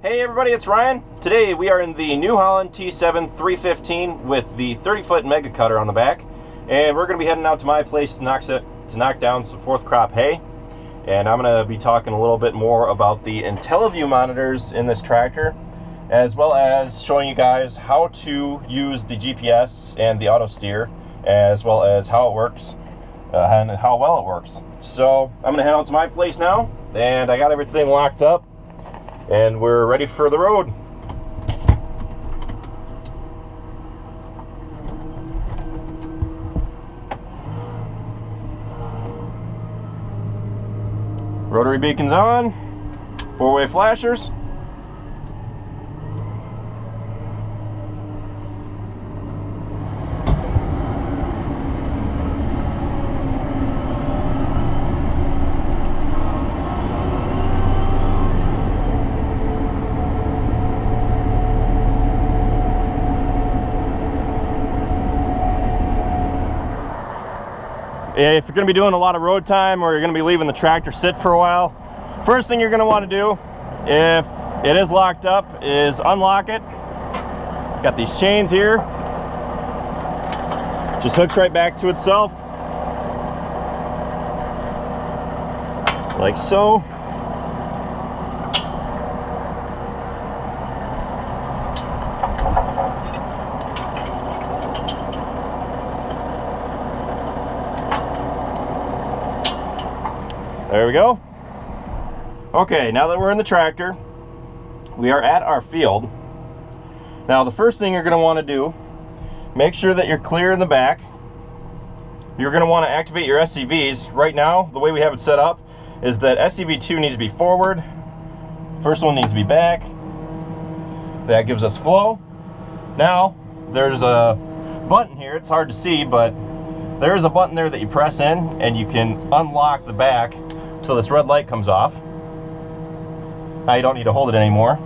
Hey everybody, it's Ryan. Today we are in the New Holland T7 315 with the 30-foot mega cutter on the back, and we're going to be heading out to my place to knock down some fourth crop hay. And I'm going to be talking a little bit more about the IntelliView monitors in this tractor, as well as showing you guys how to use the GPS and the auto steer, as well as how it works and how well it works. So I'm going to head out to my place now, and I got everything locked up and we're ready for the road. Rotary beacons on, four-way flashers. If you're going to be doing a lot of road time, or you're going to be leaving the tractor sit for a while, first thing you're going to want to do, if it is locked up, is unlock it. Got these chains here. Just hooks right back to itself, like so. There we go. Okay, now that we're in the tractor, we are at our field. Now the first thing you're going to want to do, make sure that you're clear in the back. You're going to want to activate your SCVs. Right now, the way we have it set up is that SCV2 needs to be forward, first one needs to be back. That gives us flow. Now, there's a button here, it's hard to see, but there is a button there that you press in and you can unlock the back until this red light comes off. Now you don't need to hold it anymore.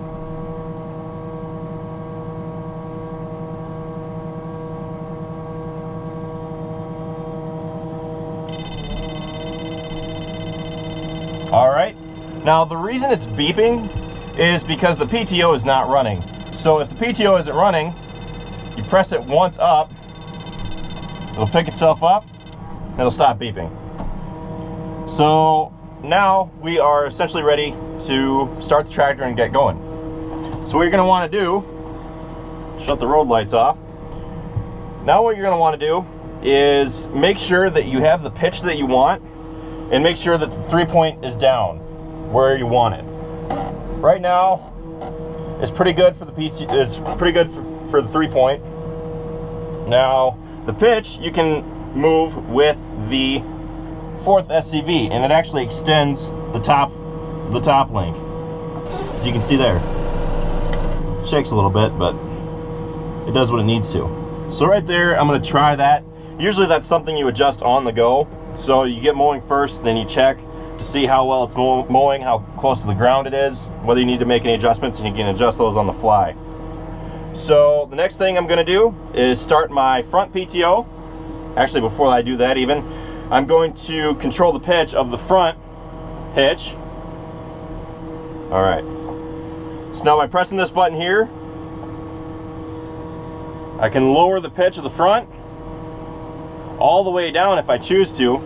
Alright, now the reason it's beeping is because the PTO is not running. So if the PTO isn't running, you press it once up, it'll pick itself up, and it'll stop beeping. So now we are essentially ready to start the tractor and get going. So what you're going to want to do, shut the road lights off. Now what you're going to want to do is make sure that you have the pitch that you want, and make sure that the 3-point is down where you want it. Right now, it's pretty good for the for the 3-point. Now the pitch you can move with the fourth SCV, and it actually extends the top link, as you can see there. Shakes a little bit, but it does what it needs to. So right there, I'm going to try that. Usually that's something you adjust on the go. So you get mowing first, then you check to see how well it's mowing, how close to the ground it is, whether you need to make any adjustments, and you can adjust those on the fly. So the next thing I'm going to do is start my front PTO. Actually, before I do that even, I'm going to control the pitch of the front hitch. All right. So now by pressing this button here, I can lower the pitch of the front all the way down if I choose to.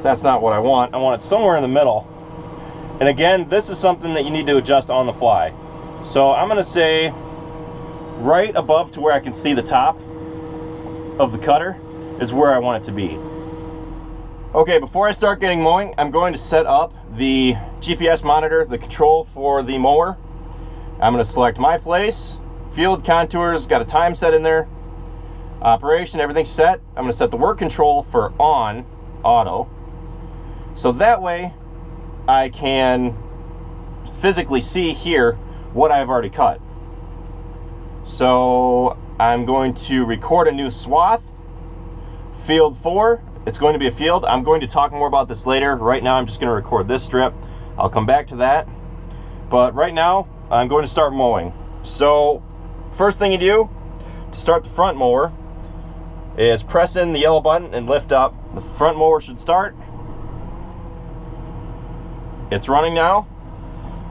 That's not what I want. I want it somewhere in the middle. And again, this is something that you need to adjust on the fly. So I'm going to say right above to where I can see the top of the cutter is where I want it to be. Okay, before I start getting mowing, I'm going to set up the GPS monitor, the control for the mower. I'm going to select my place, field contours, got a time set in there, operation, everything's set. I'm going to set the work control for on, auto, so that way I can physically see here what I've already cut. So I'm going to record a new swath, field 4. It's going to be a field. I'm going to talk more about this later. Right now I'm just going to record this strip. I'll come back to that. But right now I'm going to start mowing. So first thing you do to start the front mower is press in the yellow button and lift up. The front mower should start. It's running now.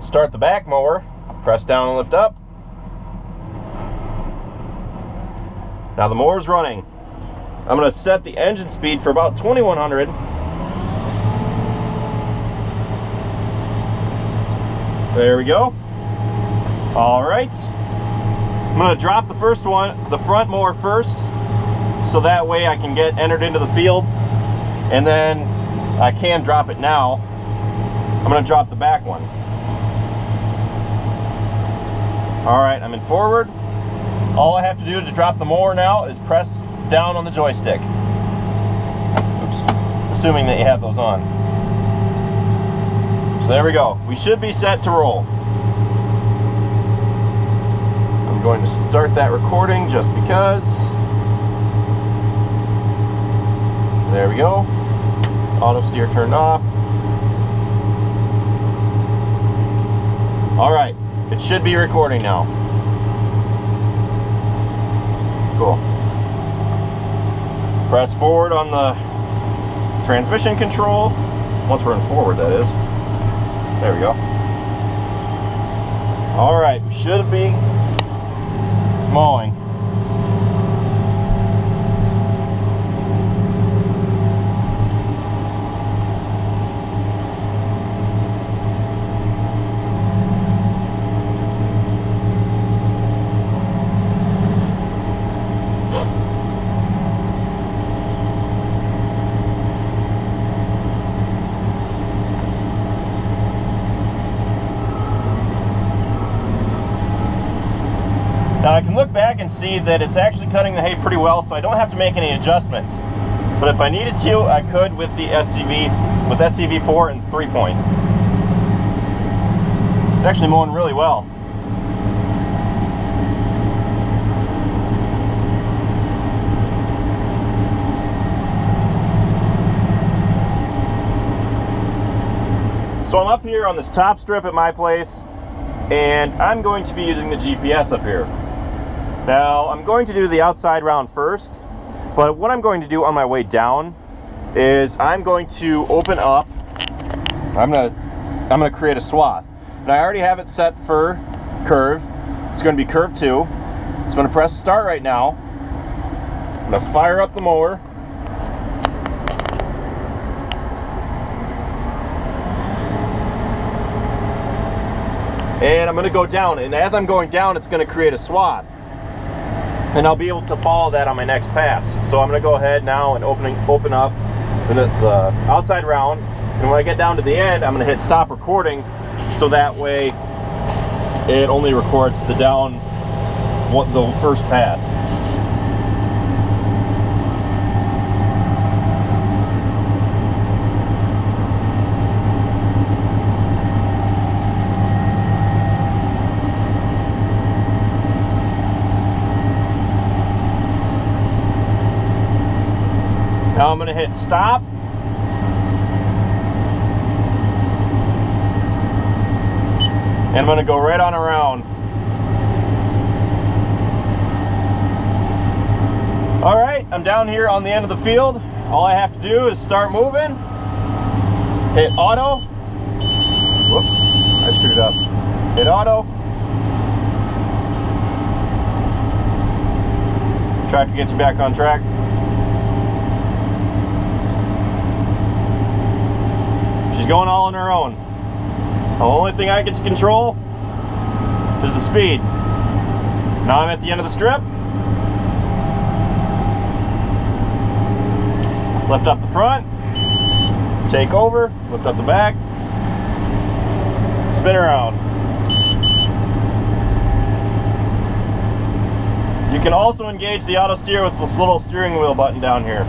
Start the back mower. Press down and lift up. Now the mower's running. I'm going to set the engine speed for about 2100. There we go. All right. I'm going to drop the first one, the front mower first, so that way I can get entered into the field, and then I can drop it now. I'm going to drop the back one. All right, I'm in forward. All I have to do to drop the mower now is press down on the joystick. Oops. Assuming that you have those on. So there we go. We should be set to roll. I'm going to start that recording just because. There we go. Auto steer turned off. All right, it should be recording now. Cool. Press forward on the transmission control. Once we're in forward, that is. There we go. All right, we should be mowing. Now I can look back and see that it's actually cutting the hay pretty well, so I don't have to make any adjustments. But if I needed to, I could with the SCV, with SCV4 and 3-point. It's actually mowing really well. So I'm up here on this top strip at my place, and I'm going to be using the GPS up here. Now, I'm going to do the outside round first, but what I'm going to do on my way down is I'm going to open up, I'm gonna create a swath. And I already have it set for curve. It's gonna be curve 2. So I'm gonna press start right now. I'm gonna fire up the mower. And I'm gonna go down, and as I'm going down, it's gonna create a swath. And I'll be able to follow that on my next pass. So I'm gonna go ahead now and open up the outside round. And when I get down to the end, I'm gonna hit stop recording, so that way it only records the the first pass. Now I'm going to hit stop. And I'm going to go right on around. All right, I'm down here on the end of the field. All I have to do is start moving. Hit auto. Whoops, I screwed it up. Hit auto. Tractor gets you back on track. She's going all on her own. The only thing I get to control is the speed. Now I'm at the end of the strip. Lift up the front, take over, lift up the back, spin around. You can also engage the auto steer with this little steering wheel button down here.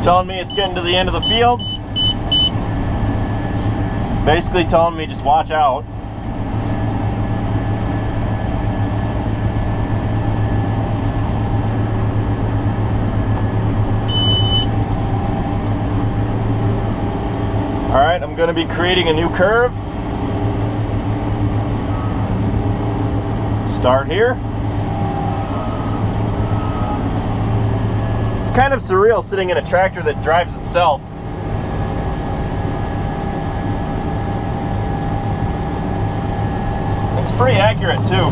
Telling me it's getting to the end of the field. Basically telling me just watch out. All right, I'm going to be creating a new curve. Start here. It's kind of surreal sitting in a tractor that drives itself. pretty accurate too.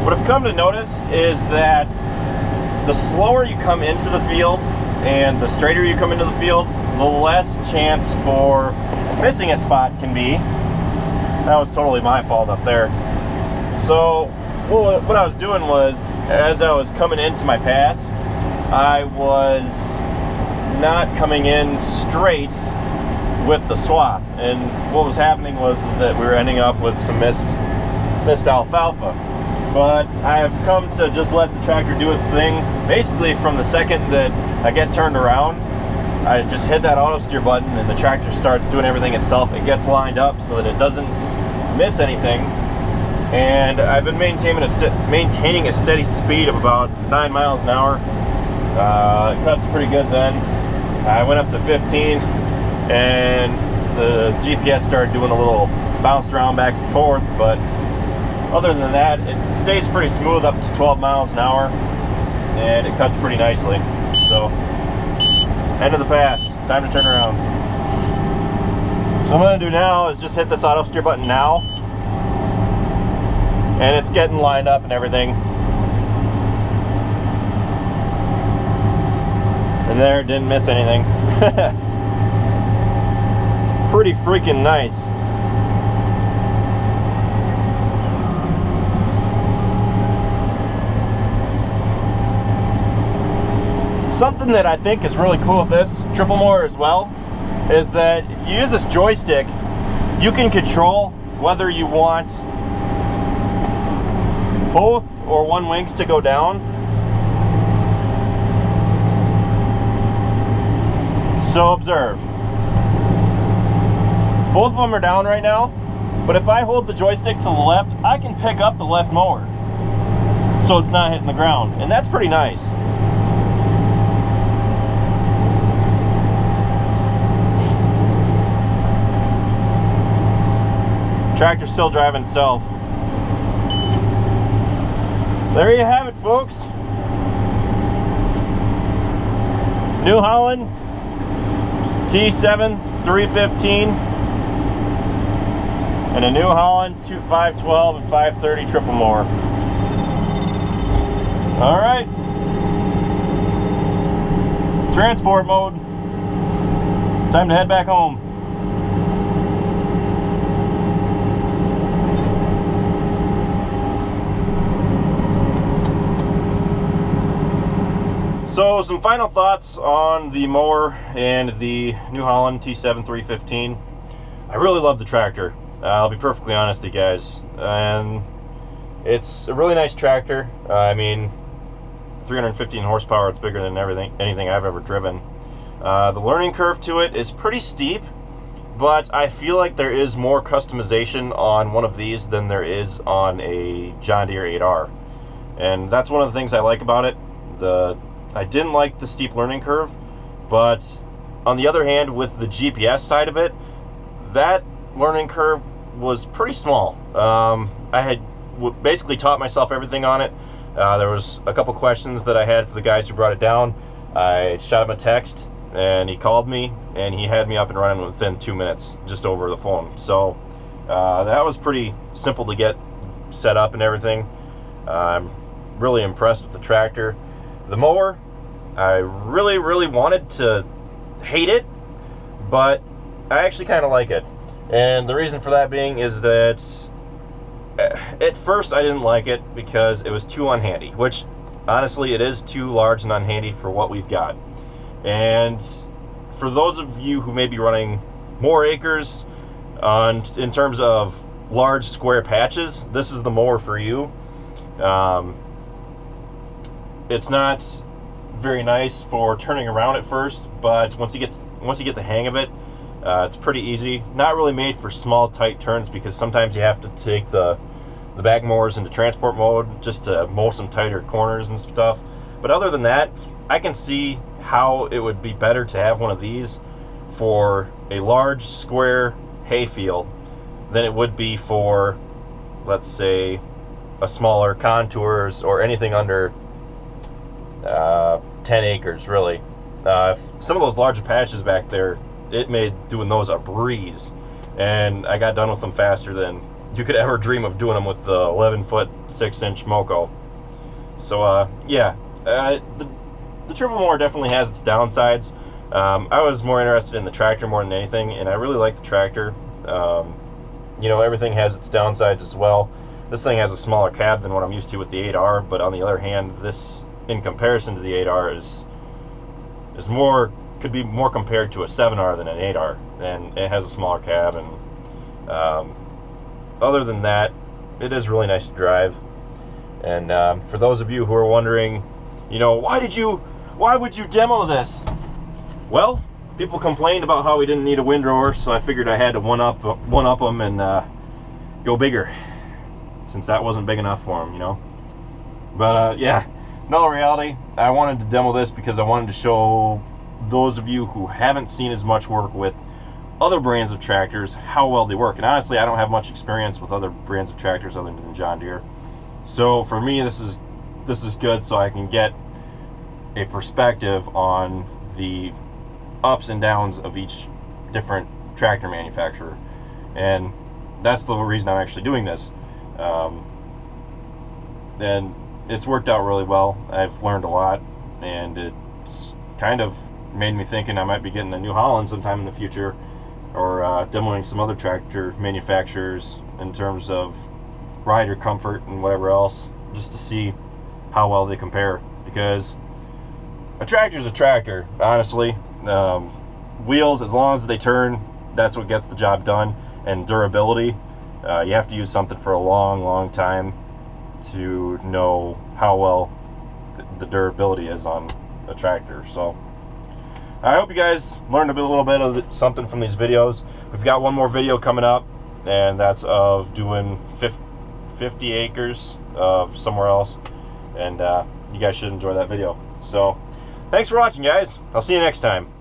What I've come to notice is that the slower you come into the field and the straighter you come into the field, the less chance for missing a spot can be. That was totally my fault up there. So what I was doing was, as I was coming into my pass, I was not coming in straight with the swath, and what was happening was that we were ending up with some missed alfalfa. But I've come to just let the tractor do its thing. Basically, from the second that I get turned around, I just hit that auto steer button and the tractor starts doing everything itself. It gets lined up so that it doesn't miss anything. And I've been maintaining a steady speed of about 9 miles an hour. It cuts pretty good then. I went up to 15 and the GPS started doing a little bounce around back and forth, but other than that, it stays pretty smooth up to 12 miles an hour and it cuts pretty nicely. So, end of the pass, time to turn around. So what I'm gonna do now is just hit this auto steer button now, and it's getting lined up and everything. And there, it didn't miss anything. Pretty freaking nice. Something that I think is really cool with this triple mower as well is that if you use this joystick, you can control whether you want both or one wings to go down. So observe. Both of them are down right now, but if I hold the joystick to the left, I can pick up the left mower so it's not hitting the ground, and that's pretty nice. Tractor's still driving itself. There you have it, folks. New Holland T7 315 and a New Holland 512 and 530 triple mower. All right, transport mode. Time to head back home. So some final thoughts on the mower and the New Holland T7 315. I really love the tractor. I'll be perfectly honest with you guys. And it's a really nice tractor. I mean, 315 horsepower, it's bigger than anything I've ever driven. The learning curve to it is pretty steep, but I feel like there is more customization on one of these than there is on a John Deere 8R. And that's one of the things I like about it. I didn't like the steep learning curve, but on the other hand, with the GPS side of it, that learning curve was pretty small. I had basically taught myself everything on it. There was a couple questions that I had for the guys who brought it down. I shot him a text, and he called me, and he had me up and running within 2 minutes, just over the phone. So that was pretty simple to get set up and everything. I'm really impressed with the tractor. The mower, I really wanted to hate it, but I actually kind of like it. And the reason for that being is that at first I didn't like it because it was too unhandy, which honestly it is too large and unhandy for what we've got. And for those of you who may be running more acres in terms of large square patches, this is the mower for you. It's not very nice for turning around at first, but once you get the hang of it, it's pretty easy. Not really made for small tight turns because sometimes you have to take the back mowers into transport mode just to mow some tighter corners and stuff. But other than that, I can see how it would be better to have one of these for a large square hayfield than it would be for, let's say, a smaller contours or anything under 10 acres, really. Some of those larger patches back there, it made doing those a breeze. and I got done with them faster than you could ever dream of doing them with the 11-foot 6-inch Moco. So yeah, the triple mower definitely has its downsides. I was more interested in the tractor more than anything, and I really like the tractor. You know, everything has its downsides as well. This thing has a smaller cab than what I'm used to with the 8R, but on the other hand, this, in comparison to the 8R, is more, could be more compared to a 7R than an 8R, and it has a smaller cab. And other than that, it is really nice to drive. And for those of you who are wondering, you know, why would you demo this? Well, people complained about how we didn't need a windrower, so I figured I had to one up them and go bigger, since that wasn't big enough for them, you know. But yeah, no, reality, I wanted to demo this because I wanted to show those of you who haven't seen as much work with other brands of tractors how well they work. And honestly, I don't have much experience with other brands of tractors other than John Deere. So for me, this is good, so I can get a perspective on the ups and downs of each different tractor manufacturer, and that's the reason I'm actually doing this. And it's worked out really well. I've learned a lot, and it's kind of made me thinking I might be getting a New Holland sometime in the future, or demoing some other tractor manufacturers in terms of rider comfort and whatever else, just to see how well they compare. Because a tractor is a tractor, honestly. Wheels, as long as they turn, that's what gets the job done. And durability, you have to use something for a long time to know how well the durability is on a tractor. So I hope you guys learned a little bit of something from these videos. We've got one more video coming up, and that's of doing 50 acres of somewhere else, and you guys should enjoy that video. So thanks for watching, guys. I'll see you next time.